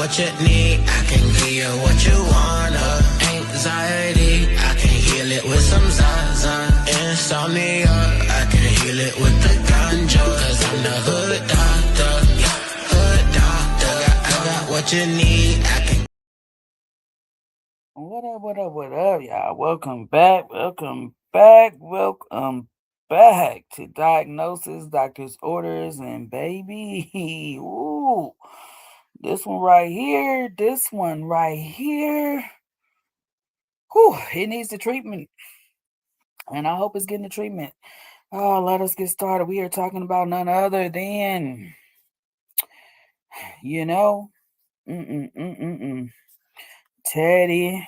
what you need, I can give you what you wanna. Anxiety, I can heal it with some Zaza. Insomnia, I can heal it with the ganja. Cause I'm the hood doctor, yeah, hood doctor. I got what you need, I can. What up, y'all? Welcome back to Diagnosis, Doctor's Orders, and baby, ooh, this one right here, whew, it needs the treatment, and I hope it's getting the treatment. Oh, let us get started. We are talking about none other than, you know, Teddy.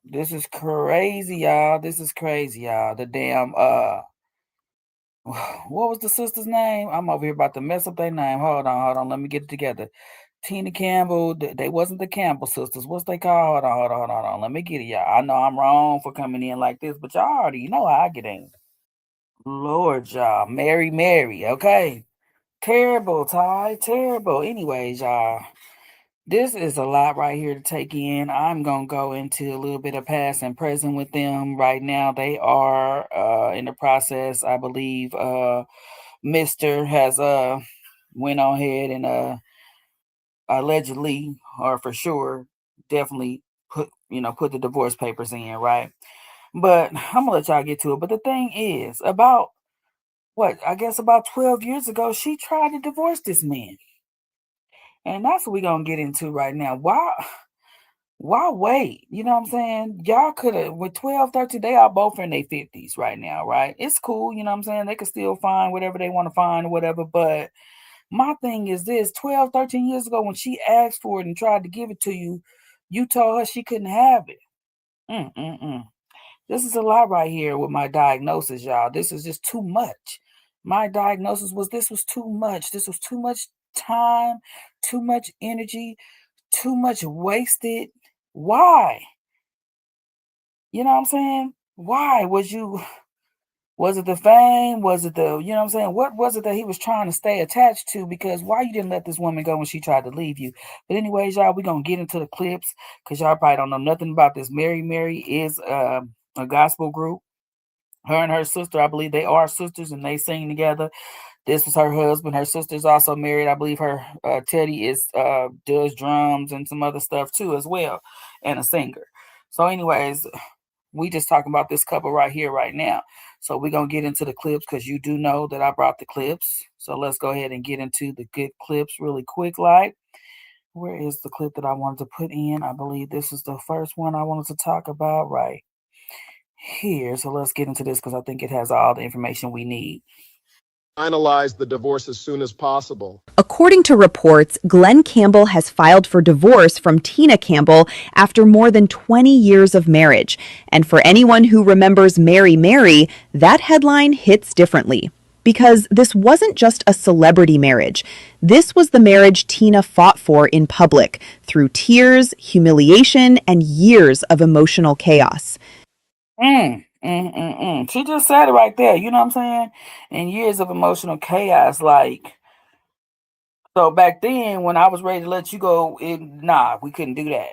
This is crazy, y'all. This is crazy, y'all. The damn what was the sister's name? I'm over here about to mess up their name. Hold on. Let me get it together. Tina Campbell. They wasn't the Campbell sisters. What's they called? Hold on. Let me get it, y'all. I know I'm wrong for coming in like this, but y'all already know how I get in. Lord, y'all. Mary. Okay. Terrible, Ty. Terrible. Anyways, y'all. This is a lot right here to take in. I'm going to go into a little bit of past and present with them right now. They are in the process. I believe Mr. has went on ahead and allegedly or for sure definitely put the divorce papers in, right? But I'm going to let y'all get to it. But the thing is, about what? I guess about 12 years ago, she tried to divorce this man. And that's what we're going to get into right now. Why wait? You know what I'm saying? Y'all could have, with 12, 13, they are both in their 50s right now, right? It's cool, you know what I'm saying? They can still find whatever they want to find or whatever. But my thing is this: 12, 13 years ago, when she asked for it and tried to give it to you, you told her she couldn't have it. Mm-mm-mm. This is a lot right here with my diagnosis, y'all. This is just too much. My diagnosis was this was too much. This was too much time, too much energy, too much wasted. Why? You know what I'm saying? Why was it the fame? Was it the, you know what I'm saying? What was it that he was trying to stay attached to? Because why you didn't let this woman go when she tried to leave you? But anyways, y'all, we're going to get into the clips because y'all probably don't know nothing about this. Mary is a gospel group. Her and her sister, I believe they are sisters and they sing together. This was her husband. Her sister's also married. I believe her Teddy is does drums and some other stuff too as well, and a singer. So, anyways, we just talking about this couple right here, right now. So we're gonna get into the clips because you do know that I brought the clips. So let's go ahead and get into the good clips really quick. Like, where is the clip that I wanted to put in? I believe this is the first one I wanted to talk about right here. So let's get into this because I think it has all the information we need. Finalize the divorce as soon as possible. According to reports, Glenn Campbell has filed for divorce from Tina Campbell after more than 20 years of marriage. And for anyone who remembers Mary, that headline hits differently. Because this wasn't just a celebrity marriage. This was the marriage Tina fought for in public through tears, humiliation, and years of emotional chaos. She just said it right there. You know what I'm saying? And years of emotional chaos. Like, so back then when I was ready to let you go, nah, we couldn't do that.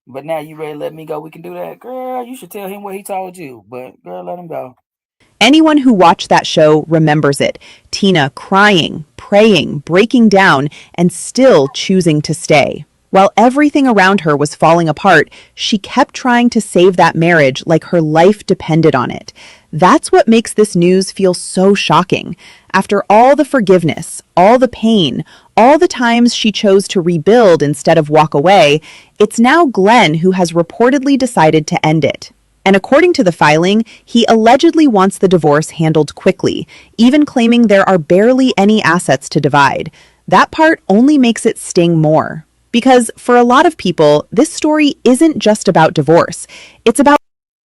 But now you ready to let me go, we can do that. Girl, you should tell him what he told you. But girl, let him go. Anyone who watched that show remembers it. Tina crying, praying, breaking down, and still choosing to stay. While everything around her was falling apart, she kept trying to save that marriage like her life depended on it. That's what makes this news feel so shocking. After all the forgiveness, all the pain, all the times she chose to rebuild instead of walk away, it's now Glenn who has reportedly decided to end it. And according to the filing, he allegedly wants the divorce handled quickly, even claiming there are barely any assets to divide. That part only makes it sting more. Because for a lot of people, this story isn't just about divorce. It's about...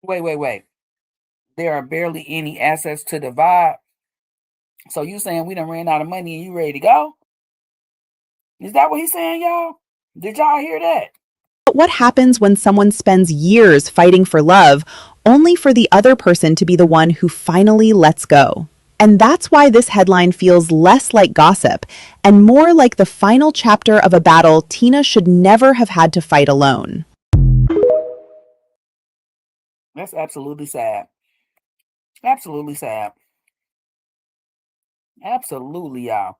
Wait. There are barely any assets to divide. So you saying we done ran out of money and you ready to go? Is that what he's saying, y'all? Did y'all hear that? what happens when someone spends years fighting for love, only for the other person to be the one who finally lets go. And that's why this headline feels less like gossip and more like the final chapter of a battle Tina should never have had to fight alone. That's absolutely sad. Absolutely sad. Absolutely, y'all.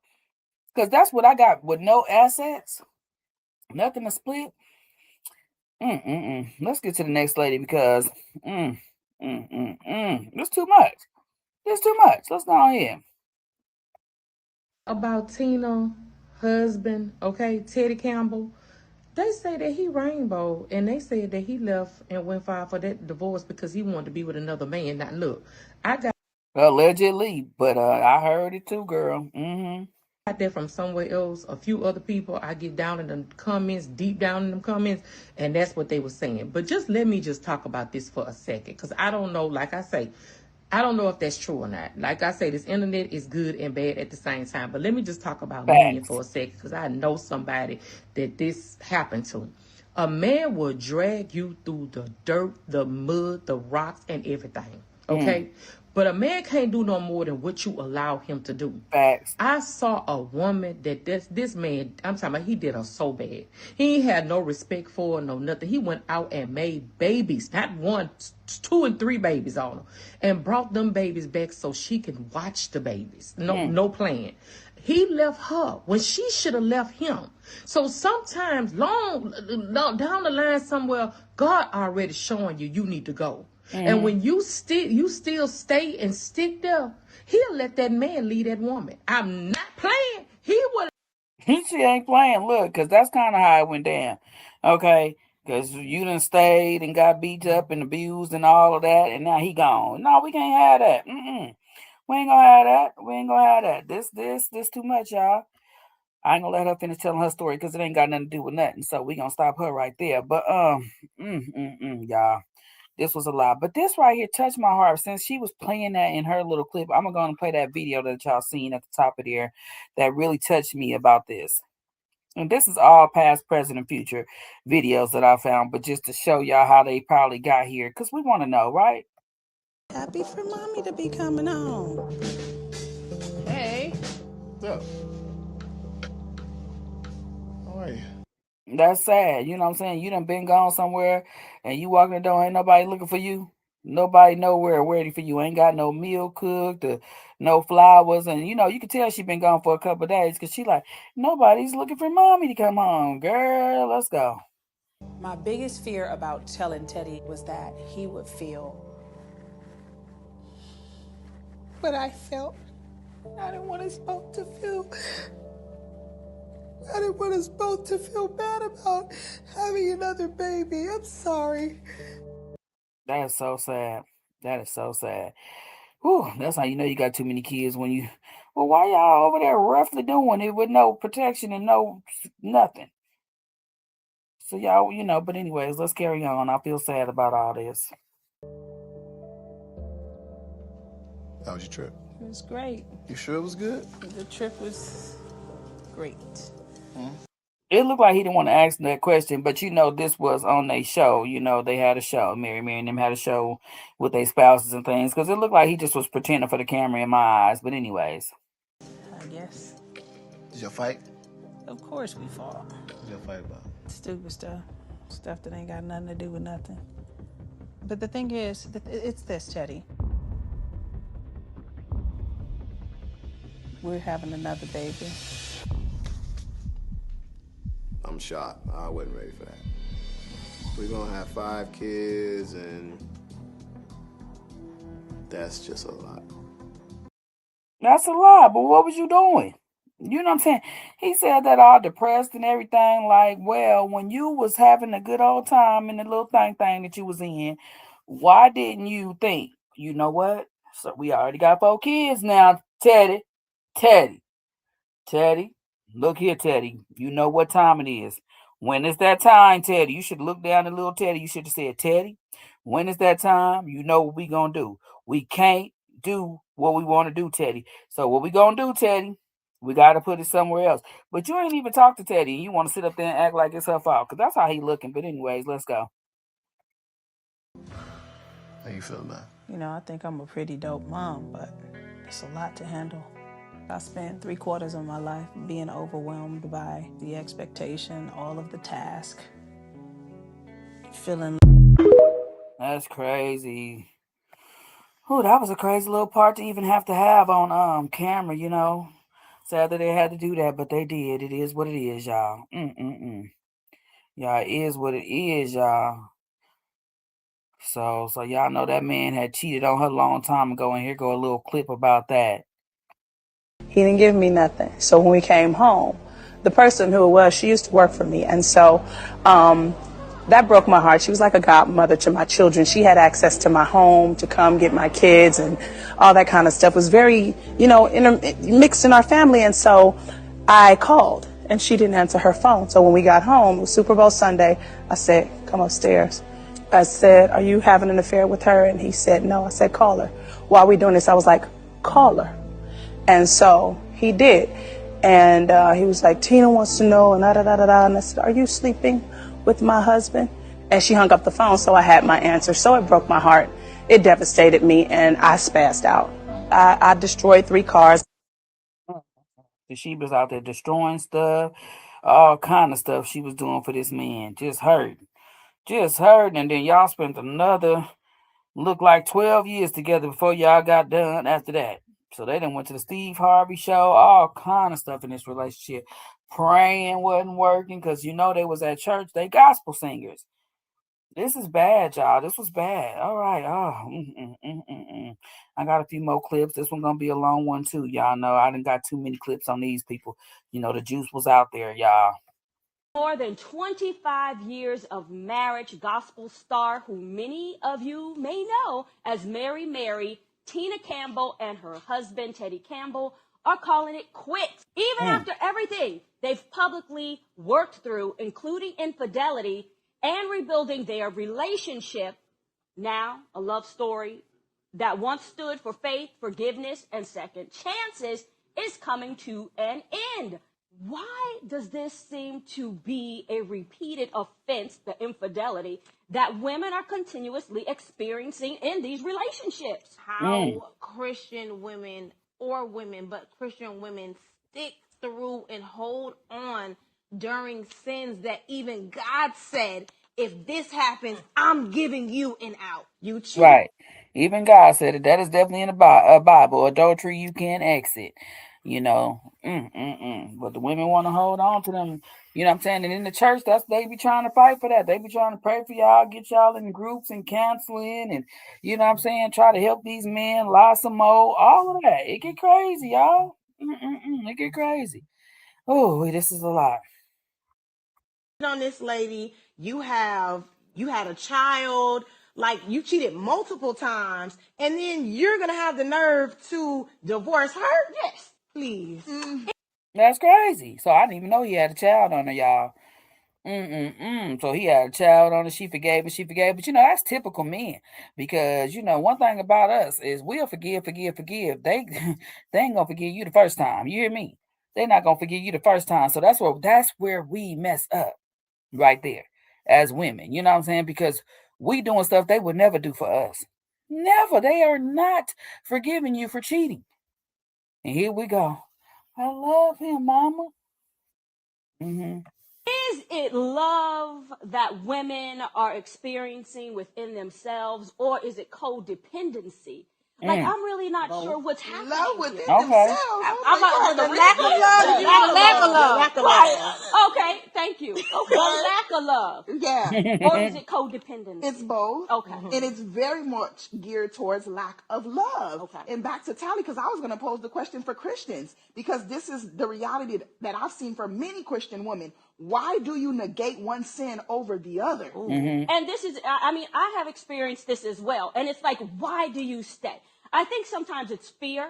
Because that's what I got with no assets, nothing to split. Let's get to the next lady because it's too much. It's too much. Let's go ahead. About Tina husband, okay, Teddy Campbell. They say that he rainbow, and they said that he left and went filed for that divorce because he wanted to be with another man. Now look, I got Allegedly, but I heard it too, girl. that from somewhere else. A few other people, I get down in the comments, deep down in the comments, and that's what they were saying. But just let me just talk about this for a second, because I don't know, like I say, I don't know if that's true or not. Like I say, this internet is good and bad at the same time. But let me just talk about men Facts. for a second, because I know somebody that this happened to. A man will drag you through the dirt, the mud, the rocks, and everything. Okay? But a man can't do no more than what you allow him to do. Facts. I saw a woman that this man, I'm talking about, he did her so bad. He had no respect for her, no nothing. He went out and made babies, not one, 2 and 3 babies on her, and brought them babies back so she can watch the babies. No plan. He left her when she should have left him. So sometimes long down the line somewhere, God already showing you need to go. And when you still stay and stick there, he'll let that man lead that woman. I'm not playing. He will. She ain't playing. Look, because that's kind of how it went down. Okay? Because you done stayed and got beat up and abused and all of that, and now he gone. No, we can't have that. We ain't gonna have that. We ain't gonna have that. This too much, y'all. I ain't gonna let her finish telling her story because it ain't got nothing to do with nothing. So we gonna stop her right there. But y'all. This was a lot. But this right here touched my heart. Since she was playing that in her little clip, I'm going to play that video that y'all seen at the top of there that really touched me about this. And this is all past, present, and future videos that I found, but just to show y'all how they probably got here, because we want to know, right? Happy for mommy to be coming home. Hey. What's up? How are you? That's sad. You know what I'm saying? You done been gone somewhere and you walk in the door, ain't nobody looking for you. Nobody nowhere waiting for you. Ain't got no meal cooked, no flowers. And, you know, you can tell she been gone for a couple of days because she like, nobody's looking for mommy to come home. Girl, let's go. My biggest fear about telling Teddy was that he would feel what I felt. I didn't want us both to feel. I didn't want us both to feel bad about having another baby. I'm sorry. That is so sad. That is so sad. Whew, that's how you know you got too many kids when you. Well, why y'all over there roughly doing it with no protection and no nothing? So y'all, you know. But anyways, let's carry on. I feel sad about all this. How was your trip? It was great. You sure it was good? The trip was great. It looked like he didn't want to ask that question, but you know, this was on their show. You know, they had a show. Mary and them had a show with their spouses and things because it looked like he just was pretending for the camera in my eyes. But anyways, I guess. Did y'all fight? Of course we fought. What did y'all fight about? Stupid stuff. Stuff that ain't got nothing to do with nothing. But the thing is, it's this, Teddy. We're having another baby. I'm shocked. I wasn't ready for that. We're gonna have 5 kids, and that's just a lot. that's a lie. But what was you doing? You know what I'm saying? He said that all depressed and everything. Like, well, when you was having a good old time in the little thing that you was in, why didn't you think, you know what? So we already got 4 kids now, Teddy. Teddy, look here, Teddy. You know what time it is. When is that time, Teddy? You should look down at little Teddy. You should have said, Teddy, when is that time? You know what we gonna do. We can't do what we want to do, Teddy. So what we gonna do, Teddy? We gotta put it somewhere else. But you ain't even talk to Teddy. You want to sit up there and act like it's her fault. Because that's how he looking. But anyways, let's go. How you feel, man? You know, I think I'm a pretty dope mom, but It's a lot to handle. I spent 3/4 of my life being overwhelmed by the expectation, all of the task, feeling. That's crazy. Oh, that was a crazy little part to even have to have on camera, you know. Sad that they had to do that, but they did. It is what it is, y'all. Y'all, it is what it is, y'all. So y'all know that man had cheated on her a long time ago, and here go a little clip about that. He didn't give me nothing. So when we came home, the person who it was, she used to work for me. And so that broke my heart. She was like a godmother to my children. She had access to my home to come get my kids and all that kind of stuff. It was very, mixed in our family. And so I called and she didn't answer her phone. So when we got home, it was Super Bowl Sunday, I said, come upstairs. I said, are you having an affair with her? And he said, no. I said, call her. While we doing this, I was like, call her. And so he did. And he was like, Tina wants to know, and da-da-da-da-da. And I said, are you sleeping with my husband? And she hung up the phone, so I had my answer. So it broke my heart. It devastated me, and I spazzed out. I destroyed 3 cars. She was out there destroying stuff, all kind of stuff she was doing for this man. Just hurt. And then y'all spent another, look like 12 years together before y'all got done after that. So they done went to the Steve Harvey show, all kind of stuff in this relationship. Praying wasn't working because they was at church. They gospel singers. This is bad, y'all. This was bad. All right. I got a few more clips. This one gonna be a long one too. Y'all know I done got too many clips on these people. The juice was out there, y'all. More than 25 years of marriage, gospel star who many of you may know as Mary, Tina Campbell and her husband, Teddy Campbell, are calling it quits. Even after everything they've publicly worked through, including infidelity and rebuilding their relationship, now a love story that once stood for faith, forgiveness, and second chances is coming to an end. Why does this seem to be a repeated offense, the infidelity, that women are continuously experiencing in these relationships? How Christian women but Christian women stick through and hold on during sins that even God said, if this happens, I'm giving you an out. You cheat. Right. Even God said it. That is definitely in the Bible. Adultery, you can't exit. But the women want to hold on to them. You know what I'm saying? And in the church, they be trying to fight for that. They be trying to pray for y'all, get y'all in groups and counseling, and you know what I'm saying, try to help these men lie some more. All of that. It get crazy, y'all. It get crazy. Oh, this is a lot. On this lady, you had a child, like you cheated multiple times, and then you're gonna have the nerve to divorce her? Yes, please. That's crazy. So I didn't even know he had a child on her, y'all. So he had a child on her. She forgave. But that's typical men, because one thing about us is we'll forgive. They they ain't gonna forgive you the first time. You hear me? They're not gonna forgive you the first time. So that's where we mess up right there as women. You know what I'm saying? Because we doing stuff they would never do for us. Never. They are not forgiving you for cheating. And here we go. I love him, mama. Is it love that women are experiencing within themselves, or is it codependency? Like, I'm really not sure what's happening. Love within here. themselves. I'm like, the lack of love. Lack of love. Right. Okay, thank you. Okay. The lack of love. Yeah. Or is it codependency? It's both. Okay. And it's very much geared towards lack of love. Okay. And back to Tally, because I was going to pose the question for Christians, because this is the reality that I've seen for many Christian women. Why do you negate one sin over the other? And this is, I have experienced this as well. And it's like, why do you stay? I think sometimes it's fear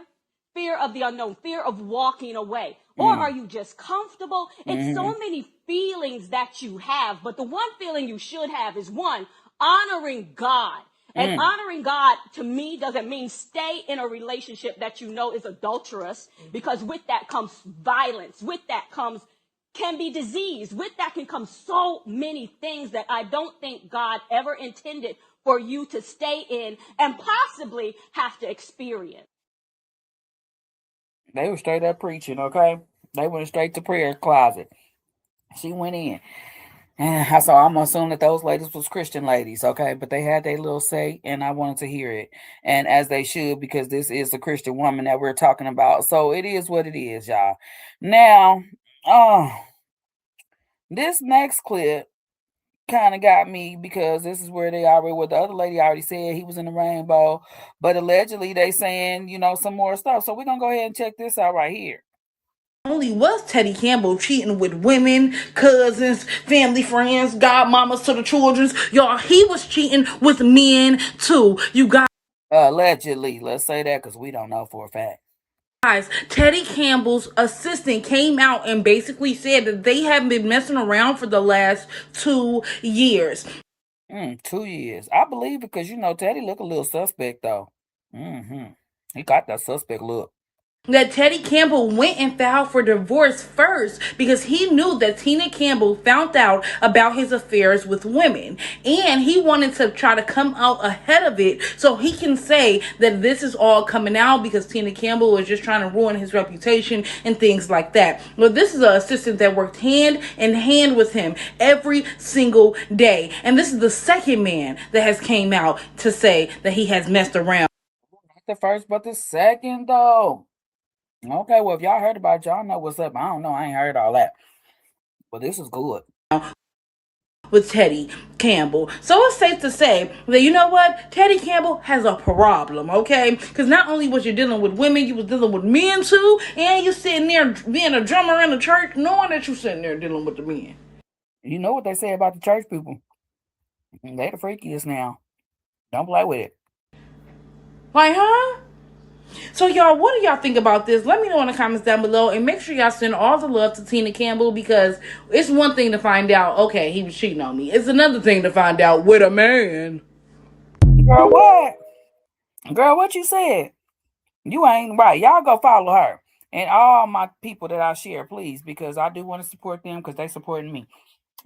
of the unknown, fear of walking away. Or are you just comfortable? It's so many feelings that you have. But the one feeling you should have is, one, honoring God. And honoring God, to me, doesn't mean stay in a relationship that you know is adulterous, because with that comes violence. With that can be disease. With that can come so many things that I don't think God ever intended for you to stay in and possibly have to experience. They were straight up preaching, okay? They went straight to prayer closet. She went in. And so I'm assuming that those ladies was Christian ladies, okay? But they had their little say, and I wanted to hear it. And as they should, because this is a Christian woman that we're talking about. So it is what it is, y'all. Now, this next clip kind of got me because this is where the other lady already said he was in the rainbow, but allegedly they saying, some more stuff. So we're gonna go ahead and check this out right here. Only was Teddy Campbell cheating with women, cousins, family, friends, godmamas to the children's. Y'all, he was cheating with men too. You guys. Allegedly, let's say that because we don't know for a fact. Guys, Teddy Campbell's assistant came out and basically said that they have been messing around for the last 2 years. 2 years. I believe because Teddy look a little suspect though. He got that suspect look. That Teddy Campbell went and filed for divorce first because he knew that Tina Campbell found out about his affairs with women, and he wanted to try to come out ahead of it so he can say that this is all coming out because Tina Campbell was just trying to ruin his reputation and things like that. Well, this is an assistant that worked hand in hand with him every single day, and this is the second man that has came out to say that he has messed around. Not the first, but the second though. Okay, well, if y'all heard about it, y'all know what's up. I don't know. I ain't heard all that. But this is good. With Teddy Campbell. So it's safe to say that, you know what? Teddy Campbell has a problem, okay? Because not only was you dealing with women, you was dealing with men too, and you sitting there being a drummer in the church knowing that you sitting there dealing with the men. You know what they say about the church people? They the freakiest now. Don't play with it. Like, huh? So, y'all, what do y'all think about this? Let me know in the comments down below. And make sure y'all send all the love to Tina Campbell because it's one thing to find out, okay, he was cheating on me. It's another thing to find out with a man. Girl, what? Girl, what you said? You ain't right. Y'all go follow her. And all my people that I share, please, because I do want to support them because they supporting me.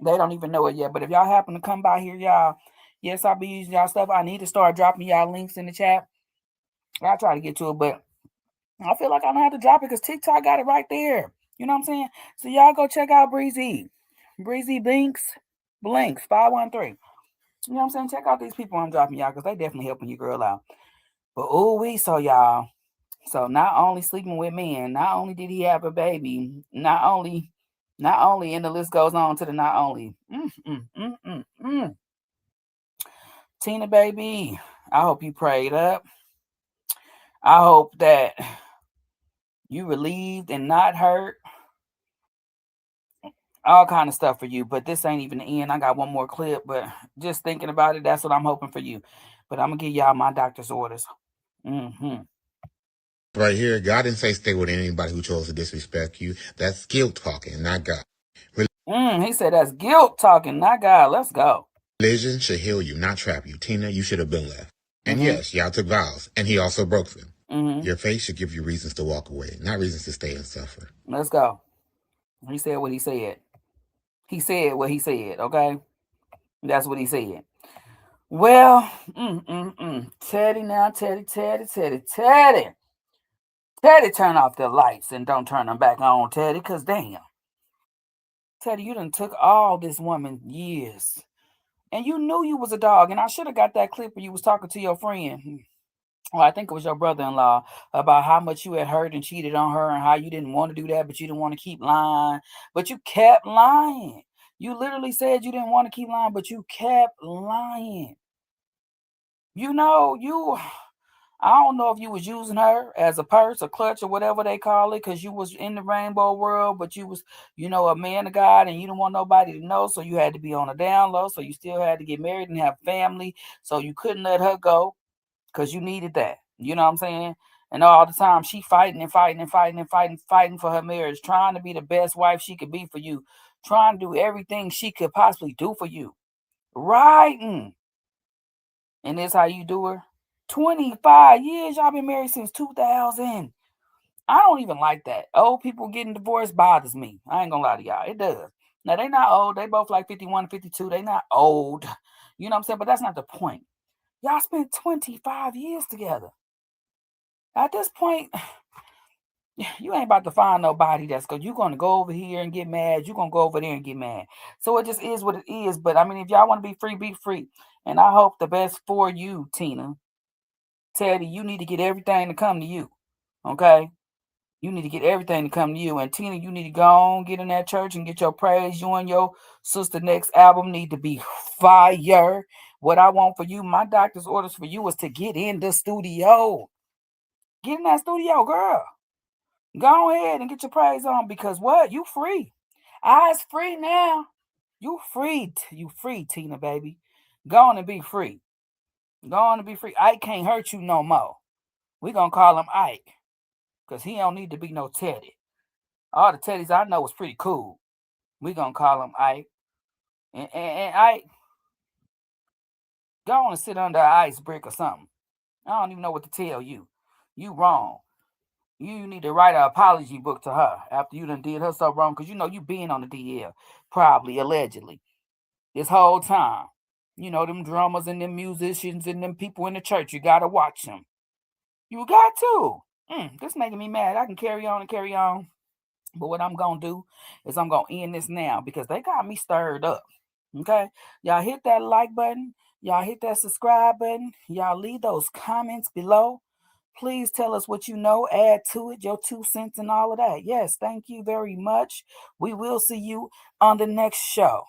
They don't even know it yet. But if y'all happen to come by here, y'all, yes, I'll be using y'all stuff. I need to start dropping y'all links in the chat. I'll try to get to it, but I feel like I don't have to drop it because TikTok got it right there. You know what I'm saying? So y'all go check out Breezy. Breezy Blinks 513. You know what I'm saying? Check out these people I'm dropping y'all because they definitely helping your girl out. But y'all. So not only sleeping with men, not only did he have a baby, not only, and the list goes on to the not only. Tina, baby, I hope you prayed up. I hope that you relieved and not hurt. All kind of stuff for you, but this ain't even the end. I got one more clip, but just thinking about it, that's what I'm hoping for you. But I'm gonna give y'all my doctor's orders. Right here, God didn't say stay with anybody who chose to disrespect you. That's guilt talking, not God. He said that's guilt talking, not God. Let's go. Religion should heal you, not trap you. Tina, you should have been left. And yes, y'all took vows, and he also broke them. Your faith should give you reasons to walk away, not reasons to stay and suffer. Let's go. He said what he said. He said what he said, okay? That's what he said. Well, Teddy now, Teddy. Teddy, turn off the lights and don't turn them back on, Teddy, because damn. Teddy, you done took all this woman years. And you knew you was a dog. And I should have got that clip where you was talking to your friend. Well, I think it was your brother-in-law, about how much you had hurt and cheated on her and how you didn't want to do that, but you didn't want to keep lying. But you kept lying. You literally said you didn't want to keep lying, but you kept lying. I don't know if you was using her as a purse, a clutch, or whatever they call it, because you was in the rainbow world, but you was, a man of God, and you didn't want nobody to know, so you had to be on a down low, so you still had to get married and have family, so you couldn't let her go, because you needed that. You know what I'm saying? And all the time, she fighting for her marriage, trying to be the best wife she could be for you, trying to do everything she could possibly do for you. Right. And this how you do her? 25 years. Y'all been married since 2000. I don't even like that. Old people getting divorced bothers me. I ain't gonna lie to y'all. It does. Now, they not old. They both like 51, 52. They not old. You know what I'm saying? But that's not the point. Y'all spent 25 years together. At this point, you ain't about to find nobody that's going. You're going to go over here and get mad. You're going to go over there and get mad. So it just is what it is. But I mean, if y'all want to be free, be free. And I hope the best for you, Tina. Teddy, you need to get everything to come to you. Okay? You need to get everything to come to you. And Tina, you need to go on, get in that church and get your praise. You and your sister next album need to be fire. What I want for you, my doctor's orders for you is to get in the studio. Get in that studio, girl. Go ahead and get your praise on, because what? You free. I's free now. You free. You free, Tina, baby. Go on and be free. Go on and be free. Ike can't hurt you no more. We gonna call him Ike, because he don't need to be no Teddy. All the Teddys I know is pretty cool. We gonna call him Ike. And Ike, go on and sit under an ice brick or something. I don't even know what to tell you. You wrong. You need to write an apology book to her after you done did her so wrong, because you know you been on the DL, probably, allegedly, this whole time. You know, them drummers and them musicians and them people in the church, you got to watch them. You got to. This making me mad. I can carry on and carry on. But what I'm going to do is I'm going to end this now, because they got me stirred up. Okay? Y'all hit that like button. Y'all hit that subscribe button. Y'all leave those comments below. Please tell us what you know. Add to it your 2 cents and all of that. Yes, thank you very much. We will see you on the next show.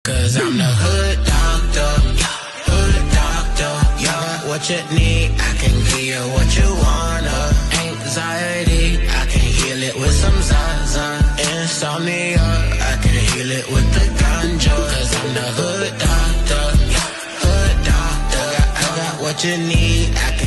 Cause I'm the hood doctor. Hood doctor. You got what you need. I can give you what you wanna. Anxiety, I can heal it with some Zaza. Insomnia, I can heal it with the ganja. Cause I'm the hood doctor. Hood doctor. I got what you need. I can